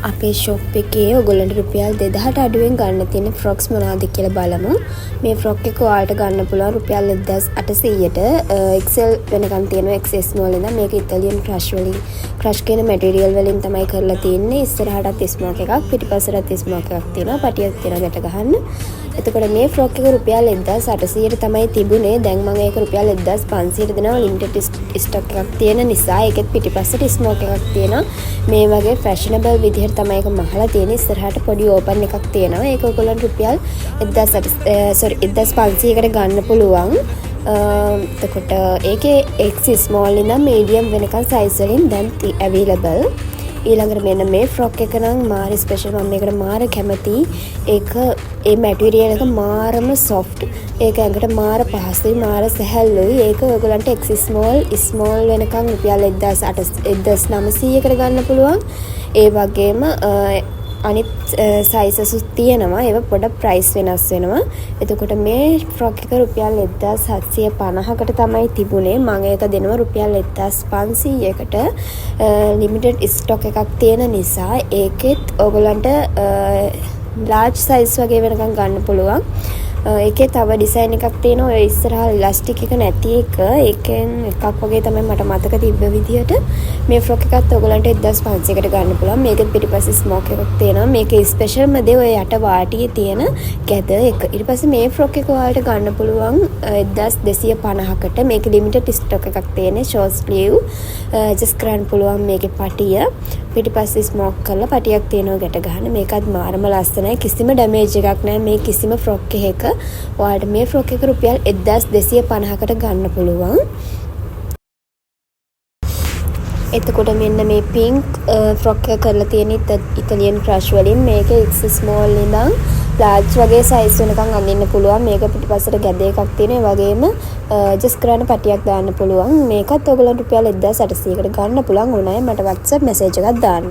අපේ ෂොප් එකේ ඔයගොල්ලන්ට රුපියල් 2000ට අඩුවෙන් ගන්න තියෙන ෆ්‍රොක්ස් මොනවද කියලා බලමු. මේ ෆ්‍රොක් එක ඔයාලට ගන්න පුළුවන් රුපියල් 1800ට XL වෙනකන් තියෙනවා. XS small ඉඳන් මේක ඉතාලියන් ක්‍රෂ් වලින් ක්‍රෂ් කියන මැටීරියල් වලින් තමයි කරලා තියෙන්නේ. ඉස්සරහටත් ස්මෝක් එකක් පිටිපස්සටත් ස්මෝක් එකක් තියෙනවා. පටියක් තියෙනවා ගැට ගහන්න. එතකොට මේ ෆ්‍රොක් එක රුපියල් 1800ට තමයි තිබුණේ. දැන් මම ඒක රුපියල් 1500ට දෙනවා. ලිමිටඩ් ස්ටොක් එකක් තියෙන නිසා ඒකෙත් පිටිපස්සට ස්මෝක් එකක් තියෙනවා. මේ වගේ ෆැෂනබල් විදිහට තමයි ඒක මහලා තියෙන්නේ. ඉස්සරහට පොඩි ඕපන් එකක් තියෙනවා. ඒක ඔයගොල්ලන්ට රුපියල් 1500කට ගන්න පුළුවන්. එතකොට ඒකේ X small ඉඳන් medium වෙනකන් size වලින් දැන් available. ඊළඟට මෙන්න මේ ෆ්‍රොක් එක නම් මාර ස්පෙෂල්. මම මේකට මාර කැමති. ඒක ඒ මැටීරියල් එක මාරම soft. ඒක ඇඟට මාර පහසුයි, මාර සැහැල්ලුයි. ඒක ඔයගලන්ට X small වෙනකන් රුපියල් 1900කට ගන්න පුළුවන්. ඒ වගේම අනිත් sizes තියෙනවා. ඒවා පොඩක් price වෙනස් වෙනවා. එතකොට මේ ෆ්‍රොක් එක රුපියල් 1750කට තමයි තිබුණේ. මම ඒක දෙනවා රුපියල් 1500කට. limited stock එකක් තියෙන නිසා ඒකෙත් ඔයගලන්ට large size වගේ වෙනකන් ගන්න පුළුවන්. ඒකේ තව ඩිසයින් එකක් තියෙනවා. ඔය ඉස්සරහා ඉලාස්ටික් එක නැති එක. ඒකෙන් එකක් වගේ තමයි මට මතක තිබ්බ විදිහට. මේ ෆ්‍රොක් එකත් ඔයගලන්ට 1500කට ගන්න පුළුවන්. මේකෙත් පිටිපස්සේ ස්මෝක් එකක් තියෙනවා. මේකේ ස්පෙෂල්ම දේ ඔය යට වාටියේ තියෙන ගැද එක. ඊට පස්සේ මේ ෆ්‍රොක් එක ඔයාලට ගන්න පුළුවන් 1250කට. මේකේ ලිමිටඩ් ස්ටොක් එකක් තියෙන්නේ. ෂෝට් ස්ලීව් ඇඩ්ජස්ට් කරන්න පුළුවන්. මේකේ පටිය පිටිපස්සේ ස්මෝක් කරලා පටියක් තියෙනවා ගැට ගන්න. මේකත් මාරම ලස්සනයි. කිසිම ඩැමේජ් එකක් නැහැ මේ කිසිම ෆ්‍රොක් එකක. ඔයාලට මේ ෆ්‍රොක් එක රුපියල් 1250කට ගන්න පුළුවන්. එතකොට මෙන්න මේ පින්ක් ෆ්‍රොක් එක කරලා තියෙන ඉතාලියන් ක්‍රෂ් වලින්. මේක X small ඉඳන් large වගේ size වෙනකන් අඳින්න පුළුවන්. මේක පිටිපස්සට ගැද එකක් තියෙන. ඒ වගේම just කරන්න පටියක් දාන්න පුළුවන්. මේකත් ඔයගලන්ට රුපියල් 1800කට ගන්න පුළුවන්. ඕනෑ මට WhatsApp message එකක් දාන්න.